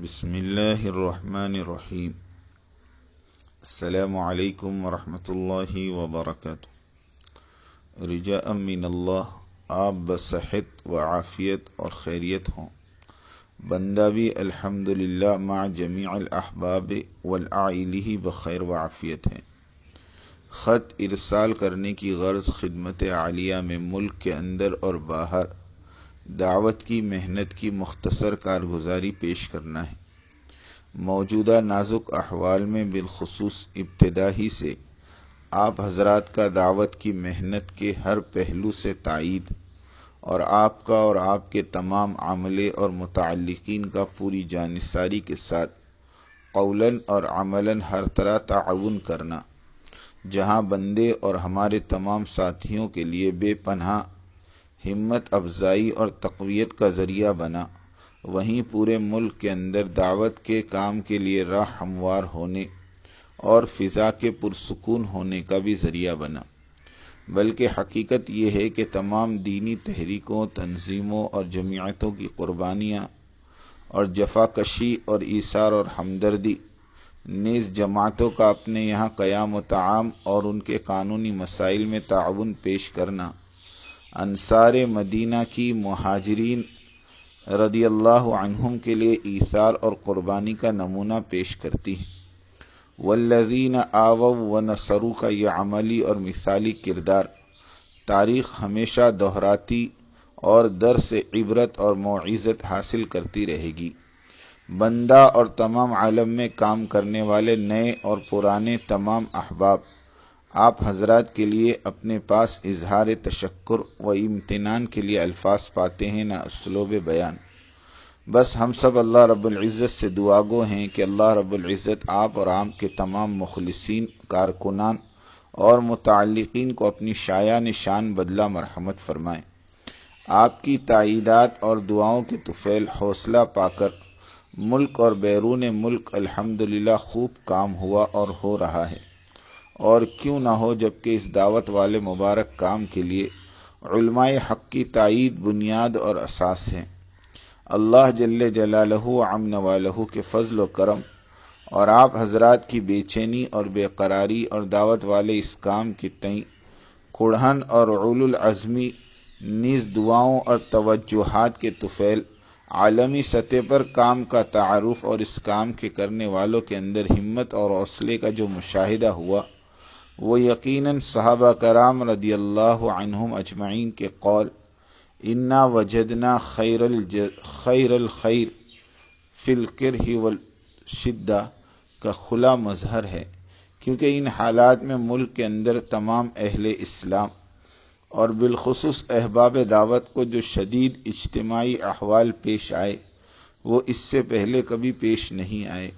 بسم اللہ الرحمن الرحیم۔ السلام علیکم ورحمۃ اللہ وبرکاتہ۔ رجاء من اللہ، آپ بصحت و عافیت اور خیریت ہوں، بندہ بھی الحمدللہ مع جمیع الاحباب والعائلہ بخیر و عافیت ہے۔ خط ارسال کرنے کی غرض خدمت عالیہ میں ملک کے اندر اور باہر دعوت کی محنت کی مختصر کارگزاری پیش کرنا ہے۔ موجودہ نازک احوال میں بالخصوص ابتدا ہی سے آپ حضرات کا دعوت کی محنت کے ہر پہلو سے تائید اور آپ کا اور آپ کے تمام عاملے اور متعلقین کا پوری جانثاری کے ساتھ قولاً اور عملاً ہر طرح تعاون کرنا، جہاں بندے اور ہمارے تمام ساتھیوں کے لیے بے پناہ ہمت افزائی اور تقویت کا ذریعہ بنا، وہیں پورے ملک کے اندر دعوت کے کام کے لیے راہ ہموار ہونے اور فضا کے پرسکون ہونے کا بھی ذریعہ بنا۔ بلکہ حقیقت یہ ہے کہ تمام دینی تحریکوں، تنظیموں اور جمعیتوں کی قربانیاں اور جفاکشی اور ایثار اور ہمدردی، نیز جماعتوں کا اپنے یہاں قیام و طعام اور ان کے قانونی مسائل میں تعاون پیش کرنا، انصار مدینہ کی مہاجرین رضی اللہ عنہم کے لیے ایثار اور قربانی کا نمونہ پیش کرتی ہے۔ والذین آووا ونصروا کا یہ عملی اور مثالی کردار تاریخ ہمیشہ دہراتی اور درس عبرت اور موعظت حاصل کرتی رہے گی۔ بندہ اور تمام عالم میں کام کرنے والے نئے اور پرانے تمام احباب آپ حضرات کے لیے اپنے پاس اظہار تشکر و امتنان کے لیے الفاظ پاتے ہیں نہ اسلوب بیان۔ بس ہم سب اللہ رب العزت سے دعا گو ہیں کہ اللہ رب العزت آپ اور آپ کے تمام مخلصین، کارکنان اور متعلقین کو اپنی شایان شان بدلہ مرحمت فرمائیں۔ آپ کی تائیدات اور دعاؤں کے طفیل حوصلہ پا کر ملک اور بیرون ملک الحمدللہ خوب کام ہوا اور ہو رہا ہے، اور کیوں نہ ہو، جبکہ اس دعوت والے مبارک کام کے لیے علماء حق کی تائید بنیاد اور اساس ہیں۔ اللہ جل جلالہ عم نوالہ کے فضل و کرم اور آپ حضرات کی بے چینی اور بے قراری اور دعوت والے اس کام کے تئیں کڑھن اور اولو العزمی نیز دعاؤں اور توجہات کے طفیل عالمی سطح پر کام کا تعارف اور اس کام کے کرنے والوں کے اندر ہمت اور حوصلے کا جو مشاہدہ ہوا، وہ یقیناً صحابہ کرام رضی اللہ عنہم اجمعین کے قول انا وجدنا خیر الخیر فی الکرہ والشدہ کا کھلا مظہر ہے، کیونکہ ان حالات میں ملک کے اندر تمام اہل اسلام اور بالخصوص احباب دعوت کو جو شدید اجتماعی احوال پیش آئے، وہ اس سے پہلے کبھی پیش نہیں آئے۔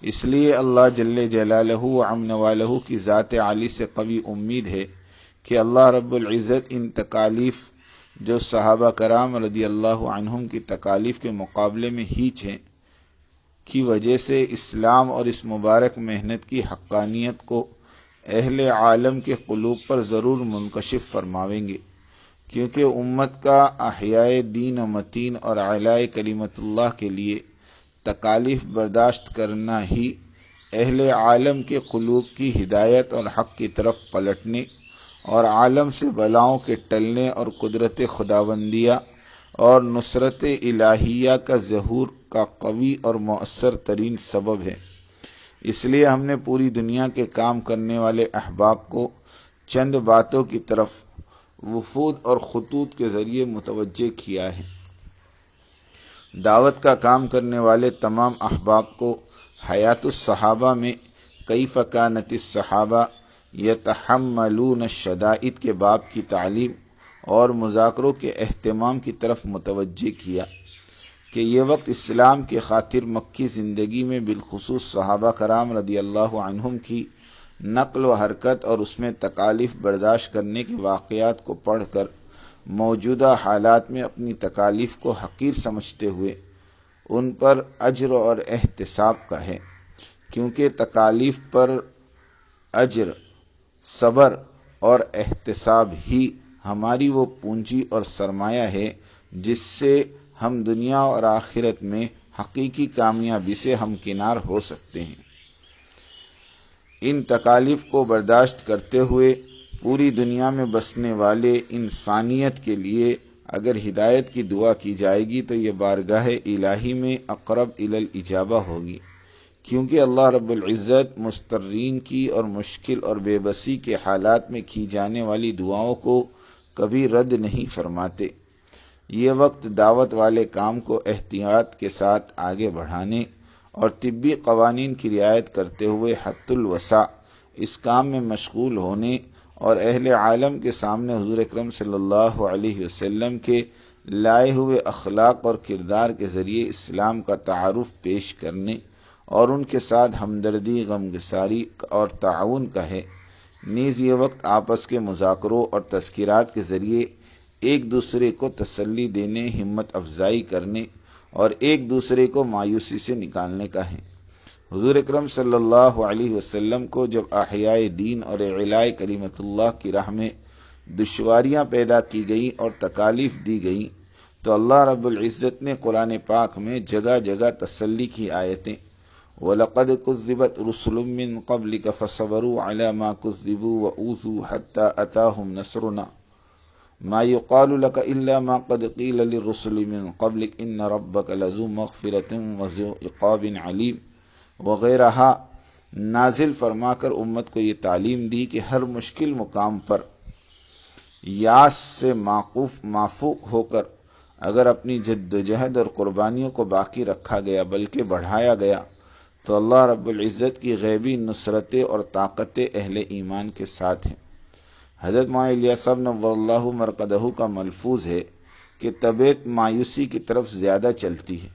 اس لیے اللہ جل جلالہ عم نوالہ کی ذات عالی سے قوی امید ہے کہ اللہ رب العزت ان تکالیف جو صحابہ کرام رضی اللہ عنہم کی تکالیف کے مقابلے میں ہیچ ہیں کی وجہ سے اسلام اور اس مبارک محنت کی حقانیت کو اہل عالم کے قلوب پر ضرور منکشف فرماویں گے، کیونکہ امت کا احیاء دین و متین اور اعلاء کلمت اللہ کے لیے تکالیف برداشت کرنا ہی اہل عالم کے قلوب کی ہدایت اور حق کی طرف پلٹنے اور عالم سے بلاؤں کے ٹلنے اور قدرت خداوندیہ اور نصرت الہیہ کا ظہور کا قوی اور مؤثر ترین سبب ہے۔ اس لیے ہم نے پوری دنیا کے کام کرنے والے احباب کو چند باتوں کی طرف وفود اور خطوط کے ذریعے متوجہ کیا ہے۔ دعوت کا کام کرنے والے تمام احباب کو حیات الصحابہ میں کیف کانت الصحابہ یتحملون الشدائد کے باب کی تعلیم اور مذاکروں کے اہتمام کی طرف متوجہ کیا کہ یہ وقت اسلام کی خاطر مکی زندگی میں بالخصوص صحابہ کرام رضی اللہ عنہم کی نقل و حرکت اور اس میں تکالیف برداشت کرنے کے واقعات کو پڑھ کر موجودہ حالات میں اپنی تکالیف کو حقیر سمجھتے ہوئے ان پر اجر اور احتساب کا ہے، کیونکہ تکالیف پر اجر، صبر اور احتساب ہی ہماری وہ پونجی اور سرمایہ ہے جس سے ہم دنیا اور آخرت میں حقیقی کامیابی سے ہمکنار ہو سکتے ہیں۔ ان تکالیف کو برداشت کرتے ہوئے پوری دنیا میں بسنے والے انسانیت کے لیے اگر ہدایت کی دعا کی جائے گی تو یہ بارگاہ الہی میں اقرب الی الاجابہ ہوگی، کیونکہ اللہ رب العزت مضطرین کی اور مشکل اور بے بسی کے حالات میں کی جانے والی دعاؤں کو کبھی رد نہیں فرماتے۔ یہ وقت دعوت والے کام کو احتیاط کے ساتھ آگے بڑھانے اور طبی قوانین کی رعایت کرتے ہوئے حد الوسع اس کام میں مشغول ہونے اور اہل عالم کے سامنے حضور اکرم صلی اللہ علیہ وسلم کے لائے ہوئے اخلاق اور کردار کے ذریعے اسلام کا تعارف پیش کرنے اور ان کے ساتھ ہمدردی، غمگساری اور تعاون کا ہے۔ نیز یہ وقت آپس کے مذاکروں اور تذکیرات کے ذریعے ایک دوسرے کو تسلی دینے، ہمت افزائی کرنے اور ایک دوسرے کو مایوسی سے نکالنے کا ہے۔ حضور اکرم صلی اللہ علیہ وسلم کو جب احیاء دین اور اعلاء کلمت اللہ کی راہ میں دشواریاں پیدا کی گئیں اور تکالیف دی گئیں تو اللہ رب العزت نے قرآن پاک میں جگہ جگہ تسلی کی آیتیں وَلَقَدْ كُذِّبَتْ رُسُلٌ مِّن قَبْلِكَ فَصَبَرُوا عَلَى مَا كُذِّبُوا وَأُوذُوا حَتَّى أَتَاهُمْ نَصْرُنَا مَا يُقَالُ لَكَ إِلَّا مَا قَدْ قِيلَ لِلرُّسُلِ مِّن قَبْلِكَ إِنَّ رَبَّكَ لَذُو مَغْفِرَةٍ وَذُو عِقَابٍ عَلِيمٍ وغیرہ نازل فرما کر امت کو یہ تعلیم دی کہ ہر مشکل مقام پر یاس سے مافوق ہو کر اگر اپنی جد و جہد اور قربانیوں کو باقی رکھا گیا بلکہ بڑھایا گیا تو اللہ رب العزت کی غیبی نصرتیں اور طاقتیں اہل ایمان کے ساتھ ہیں۔ حضرت مولانا الیاس صاحب نور اللہ مرقدہ کا ملفوظ ہے کہ طبیعت مایوسی کی طرف زیادہ چلتی ہے،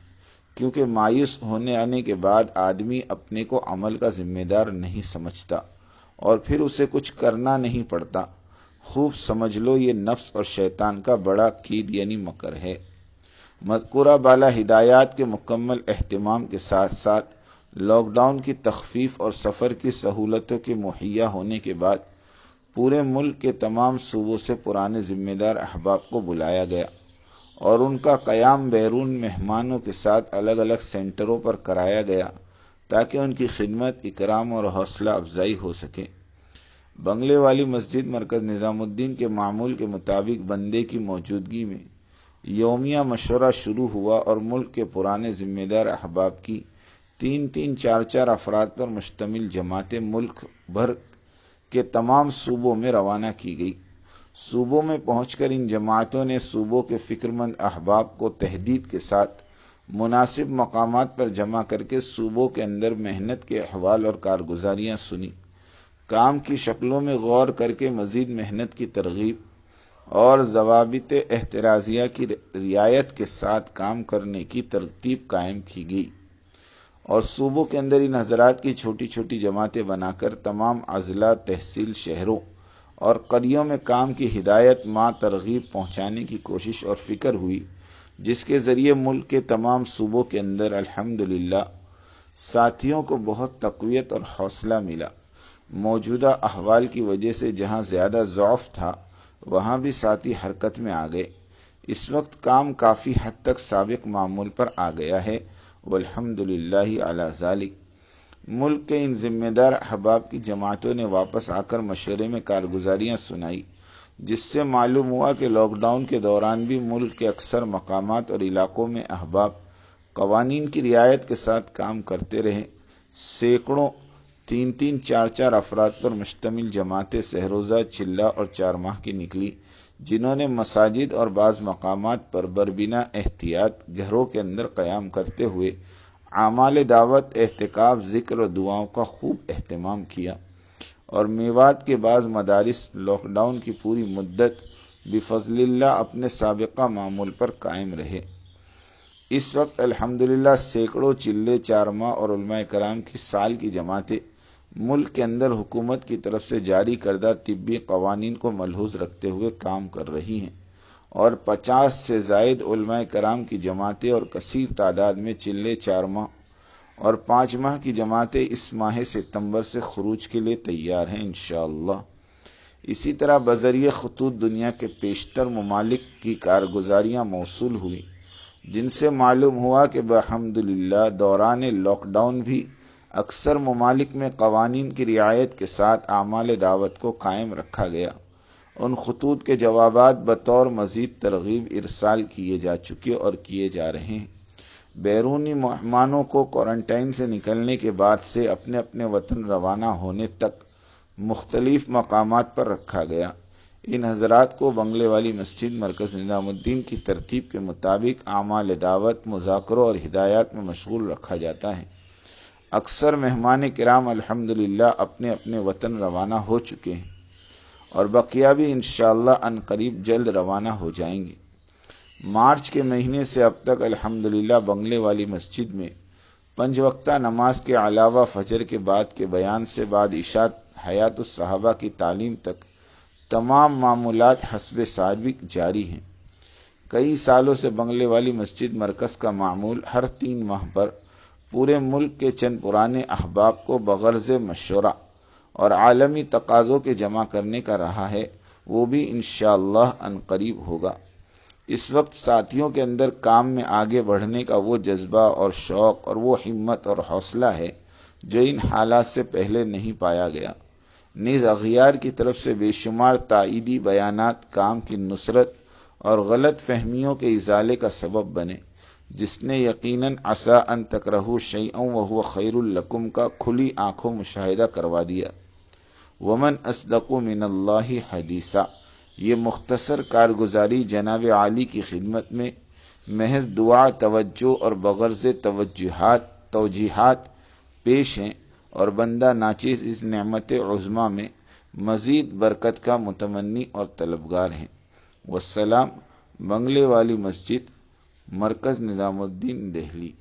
کیونکہ مایوس ہونے آنے کے بعد آدمی اپنے کو عمل کا ذمہ دار نہیں سمجھتا اور پھر اسے کچھ کرنا نہیں پڑتا۔ خوب سمجھ لو یہ نفس اور شیطان کا بڑا کید یعنی مکر ہے۔ مذکورہ بالا ہدایات کے مکمل اہتمام کے ساتھ ساتھ لاک ڈاؤن کی تخفیف اور سفر کی سہولتوں کے مہیا ہونے کے بعد پورے ملک کے تمام صوبوں سے پرانے ذمہ دار احباب کو بلایا گیا اور ان کا قیام بیرون مہمانوں کے ساتھ الگ الگ سینٹروں پر کرایا گیا تاکہ ان کی خدمت، اکرام اور حوصلہ افزائی ہو سکے۔ بنگلے والی مسجد مرکز نظام الدین کے معمول کے مطابق بندے کی موجودگی میں یومیہ مشورہ شروع ہوا اور ملک کے پرانے ذمہ دار احباب کی 3-4 افراد پر مشتمل جماعتیں ملک بھر کے تمام صوبوں میں روانہ کی گئی۔ صوبوں میں پہنچ کر ان جماعتوں نے صوبوں کے فکرمند احباب کو تحدید کے ساتھ مناسب مقامات پر جمع کر کے صوبوں کے اندر محنت کے احوال اور کارگزاریاں سنی، کام کی شکلوں میں غور کر کے مزید محنت کی ترغیب اور ضوابط احترازیہ کی رعایت کے ساتھ کام کرنے کی ترتیب قائم کی گئی اور صوبوں کے اندر ان حضرات کی چھوٹی چھوٹی جماعتیں بنا کر تمام اضلاع، تحصیل، شہروں اور قریوں میں کام کی ہدایت ترغیب پہنچانے کی کوشش اور فکر ہوئی، جس کے ذریعے ملک کے تمام صوبوں کے اندر الحمدللہ ساتھیوں کو بہت تقویت اور حوصلہ ملا۔ موجودہ احوال کی وجہ سے جہاں زیادہ ضعف تھا وہاں بھی ساتھی حرکت میں آ گئے۔ اس وقت کام کافی حد تک سابق معمول پر آ گیا ہے، والحمدللہ علی ذالک۔ ملک کے ان ذمہ دار احباب کی جماعتوں نے واپس آ کر مشورے میں کارگزاریاں سنائی، جس سے معلوم ہوا کہ لاک ڈاؤن کے دوران بھی ملک کے اکثر مقامات اور علاقوں میں احباب قوانین کی رعایت کے ساتھ کام کرتے رہے۔ سینکڑوں 3-4 افراد پر مشتمل جماعتیں سہروزہ، چلہ اور 4 ماہ کی نکلی، جنہوں نے مساجد اور بعض مقامات پر بربنا احتیاط گھروں کے اندر قیام کرتے ہوئے اعمال دعوت، اعتکاف، ذکر و دعاؤں کا خوب اہتمام کیا، اور میوات کے بعض مدارس لاک ڈاؤن کی پوری مدت بفضل اللہ اپنے سابقہ معمول پر قائم رہے۔ اس وقت الحمدللہ سینکڑوں چلے، 4 ماہ اور علماء کرام کی سال کی جماعتیں ملک کے اندر حکومت کی طرف سے جاری کردہ طبی قوانین کو ملحوظ رکھتے ہوئے کام کر رہی ہیں، اور 50 سے زائد علماء کرام کی جماعتیں اور کثیر تعداد میں چلے، 4 ماہ اور 5 ماہ کی جماعتیں اس ماہ ستمبر سے خروج کے لیے تیار ہیں انشاءاللہ۔ اسی طرح بذریعہ خطوط دنیا کے پیشتر ممالک کی کارگزاریاں موصول ہوئی، جن سے معلوم ہوا کہ بحمدللہ دوران لاک ڈاؤن بھی اکثر ممالک میں قوانین کی رعایت کے ساتھ اعمال دعوت کو قائم رکھا گیا۔ ان خطوط کے جوابات بطور مزید ترغیب ارسال کیے جا چکے اور کیے جا رہے ہیں۔ بیرونی مہمانوں کو کوارنٹائن سے نکلنے کے بعد سے اپنے اپنے وطن روانہ ہونے تک مختلف مقامات پر رکھا گیا۔ ان حضرات کو بنگلے والی مسجد مرکز نظام الدین کی ترتیب کے مطابق اعمال دعوت، مذاکروں اور ہدایات میں مشغول رکھا جاتا ہے۔ اکثر مہمان کرام الحمدللہ اپنے اپنے وطن روانہ ہو چکے ہیں اور بقیہ بھی انشاءاللہ عنقریب جلد روانہ ہو جائیں گے۔ مارچ کے مہینے سے اب تک الحمدللہ بنگلے والی مسجد میں 5 وقتہ نماز کے علاوہ فجر کے بعد کے بیان سے بعد عشاء حیات الصحابہ کی تعلیم تک تمام معمولات حسب سابق جاری ہیں۔ کئی سالوں سے بنگلے والی مسجد مرکز کا معمول ہر 3 ماہ پر پورے ملک کے چند پرانے احباب کو بغرض مشورہ اور عالمی تقاضوں کے جمع کرنے کا رہا ہے، وہ بھی انشاءاللہ عنقریب ہوگا۔ اس وقت ساتھیوں کے اندر کام میں آگے بڑھنے کا وہ جذبہ اور شوق اور وہ ہمت اور حوصلہ ہے جو ان حالات سے پہلے نہیں پایا گیا۔ نیز اغیار کی طرف سے بے شمار تائیدی بیانات کام کی نصرت اور غلط فہمیوں کے ازالے کا سبب بنے، جس نے یقیناً عسیٰ ان تکرہوا شیئا وہو خیر لکم کا کھلی آنکھوں مشاہدہ کروا دیا۔ ومن اصدق من اللہ حدیثا، یہ مختصر کارگزاری جناب عالی کی خدمت میں محض دعا، توجہ اور بغرض توجیحات پیش ہیں، اور بندہ ناچیز اس نعمت عظمیٰ میں مزید برکت کا متمنی اور طلبگار ہیں۔ والسلام، بنگلے والی مسجد، مرکز نظام الدین، دہلی۔